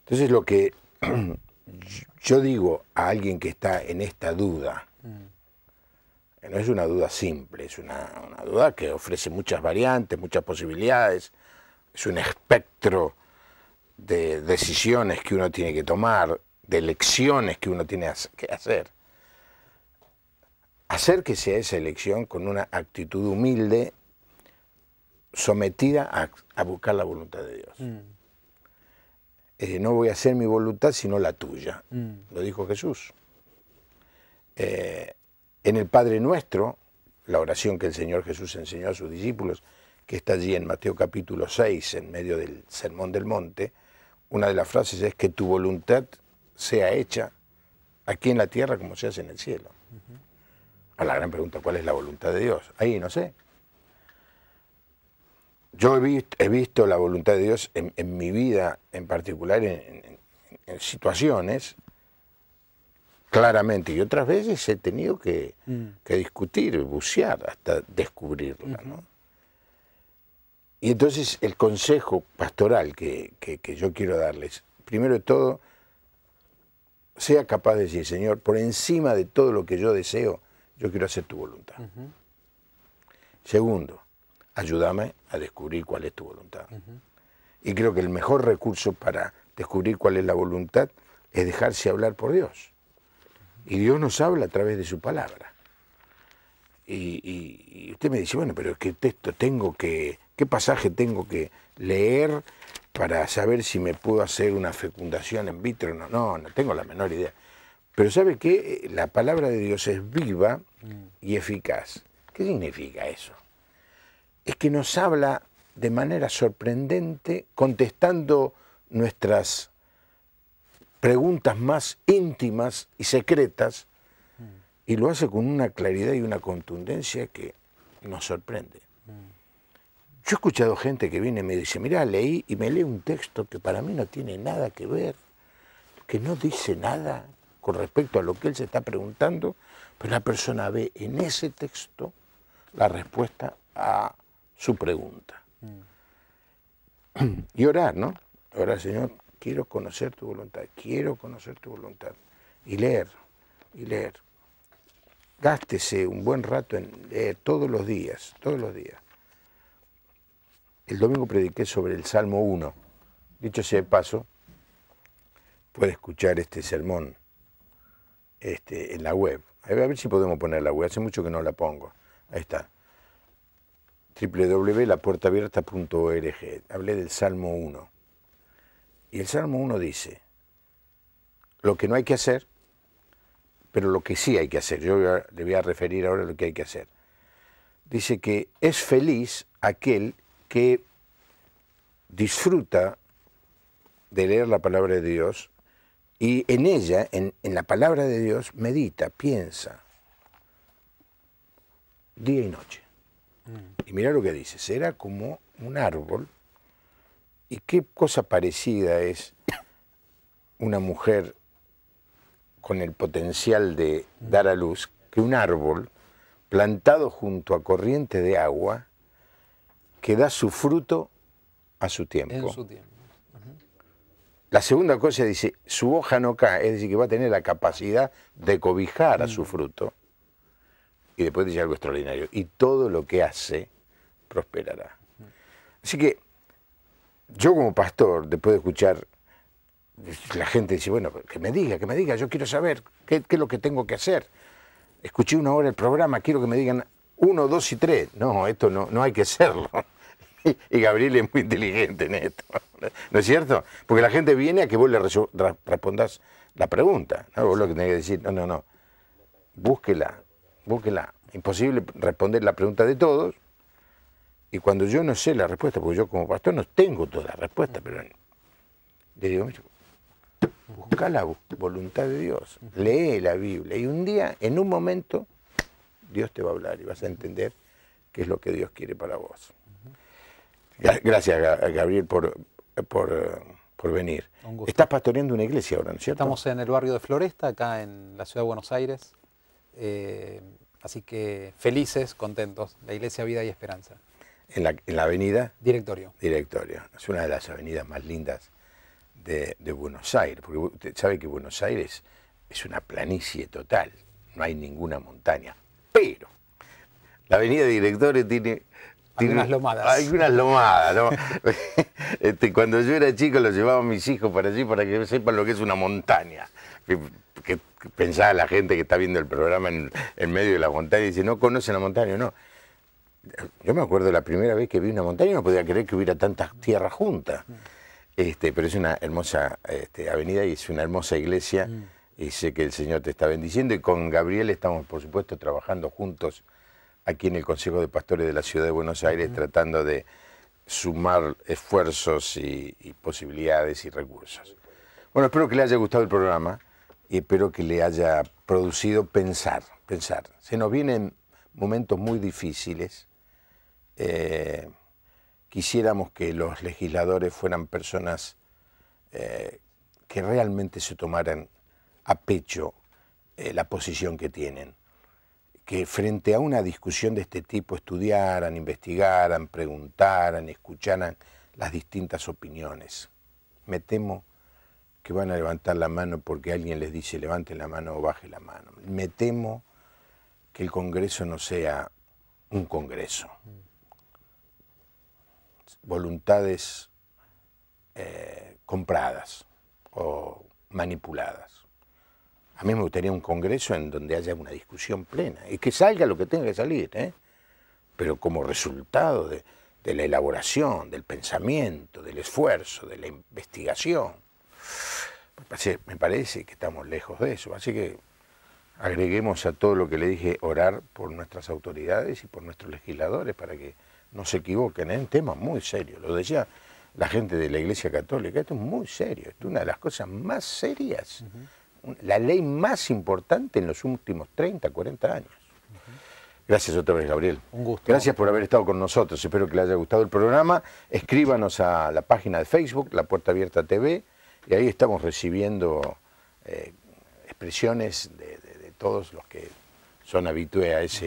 Entonces lo que yo digo a alguien que está en esta duda, no es una duda simple, es una duda que ofrece muchas variantes, muchas posibilidades, es un espectro de decisiones que uno tiene que tomar, de elecciones que uno tiene que hacer. Hacer que sea esa elección con una actitud humilde, sometida a buscar la voluntad de Dios. No voy a hacer mi voluntad sino la tuya, lo dijo Jesús. En el Padre Nuestro, la oración que el Señor Jesús enseñó a sus discípulos, que está allí en Mateo capítulo 6, en medio del Sermón del Monte, una de las frases es que tu voluntad sea hecha aquí en la tierra como se hace en el cielo. A la gran pregunta, ¿cuál es la voluntad de Dios? Ahí no sé. Yo he visto la voluntad de Dios en mi vida, en particular en situaciones, claramente, y otras veces he tenido que discutir, bucear hasta descubrirla, ¿no? Y entonces el consejo pastoral que yo quiero darles, primero de todo, sea capaz de decir, Señor, por encima de todo lo que yo deseo, yo quiero hacer tu voluntad. Segundo, ayúdame a descubrir cuál es tu voluntad. Y creo que el mejor recurso para descubrir cuál es la voluntad es dejarse hablar por Dios. Y Dios nos habla a través de su palabra. Y usted me dice, bueno, pero ¿qué texto tengo que, qué pasaje tengo que leer para saber si me puedo hacer una fecundación in vitro? No tengo la menor idea. Pero ¿sabe qué? La palabra de Dios es viva y eficaz. ¿Qué significa eso? Es que nos habla de manera sorprendente, contestando nuestras preguntas más íntimas y secretas, y lo hace con una claridad y una contundencia que nos sorprende. Yo he escuchado gente que viene y me dice, mirá, leí y me lee un texto que para mí no tiene nada que ver, que no dice nada con respecto a lo que él se está preguntando, pero la persona ve en ese texto la respuesta a su pregunta. Y orar, ¿no? Orar, Señor, quiero conocer tu voluntad, quiero conocer tu voluntad. Y leer, y leer. Gástese un buen rato en leer todos los días, todos los días. El domingo prediqué sobre el Salmo 1. Dicho sea de paso, puede escuchar este sermón en la web. A ver si podemos poner la web, hace mucho que no la pongo. Ahí está. www.lapuertaabierta.org. Hablé del Salmo 1. Y el Salmo 1 dice, lo que no hay que hacer, pero lo que sí hay que hacer. Yo le voy a referir ahora a lo que hay que hacer. Dice que es feliz aquel que disfruta de leer la palabra de Dios y en ella, en la palabra de Dios, medita, piensa, día y noche. Y mira lo que dice, será como un árbol. ¿Y qué cosa parecida es una mujer con el potencial de dar a luz que un árbol plantado junto a corriente de agua que da su fruto a su tiempo? En su tiempo. La segunda cosa dice, su hoja no cae, es decir, que va a tener la capacidad de cobijar a su fruto. Y después dice algo extraordinario, y todo lo que hace prosperará. Así que yo como pastor, después de escuchar, la gente dice, bueno, que me diga, yo quiero saber qué es lo que tengo que hacer. Escuché una hora el programa, quiero que me digan 1, 2 y 3. No, esto no hay que hacerlo. Y Gabriel es muy inteligente en esto, ¿no es cierto? Porque la gente viene a que vos le respondas la pregunta, ¿no? Vos lo que tenés que decir, no, búsquela. Imposible responder la pregunta de todos. Y cuando yo no sé la respuesta, porque yo como pastor no tengo toda la respuesta, pero le digo, busca la voluntad de Dios, lee la Biblia y un día, en un momento, Dios te va a hablar y vas a entender qué es lo que Dios quiere para vos. Gracias, Gabriel, por venir. Estás pastoreando una iglesia ahora, ¿no es cierto? Estamos en el barrio de Floresta, acá en la ciudad de Buenos Aires. Así que felices, contentos. La iglesia Vida y Esperanza. ¿En la avenida? Directorio. Directorio. Es una de las avenidas más lindas de Buenos Aires, porque usted sabe que Buenos Aires es una planicie total, no hay ninguna montaña. Pero la avenida Directorio tiene unas lomadas. Hay unas lomadas, ¿no? Cuando yo era chico los llevaba a mis hijos para allí para que sepan lo que es una montaña. Que pensaba la gente que está viendo el programa en medio de la montaña y dice, no conocen la montaña, no. Yo me acuerdo la primera vez que vi una montaña, no podía creer que hubiera tantas tierras juntas. Pero es una hermosa avenida y es una hermosa iglesia y sé que el Señor te está bendiciendo y con Gabriel estamos por supuesto trabajando juntos aquí en el Consejo de Pastores de la Ciudad de Buenos Aires tratando de sumar esfuerzos y posibilidades y recursos. Bueno, espero que le haya gustado el programa y espero que le haya producido pensar. Se nos vienen momentos muy difíciles. Quisiéramos que los legisladores fueran personas que realmente se tomaran a pecho la posición que tienen, que frente a una discusión de este tipo estudiaran, investigaran, preguntaran, escucharan las distintas opiniones. Me temo que van a levantar la mano porque alguien les dice levanten la mano o baje la mano. Me temo que el Congreso no sea un Congreso. Voluntades compradas o manipuladas. A mí me gustaría un Congreso en donde haya una discusión plena y que salga lo que tenga que salir, pero como resultado de la elaboración, del pensamiento, del esfuerzo, de la investigación. Me parece que estamos lejos de eso, así que agreguemos a todo lo que le dije orar por nuestras autoridades y por nuestros legisladores para que no se equivoquen en temas muy serios. Lo decía la gente de la Iglesia Católica, esto es muy serio, esto es una de las cosas más serias, la ley más importante en los últimos 30, 40 años. Gracias otra vez, Gabriel. Un gusto. Gracias por haber estado con nosotros. Espero que les haya gustado el programa. Escríbanos a la página de Facebook, La Puerta Abierta TV, y ahí estamos recibiendo expresiones de todos los que son habitués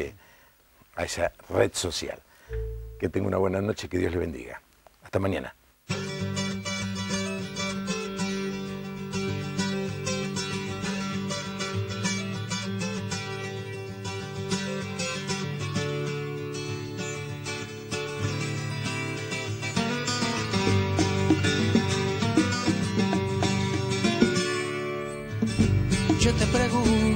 a esa red social. Que tengan una buena noche, que Dios les bendiga. Hasta mañana. Yo te pregunto,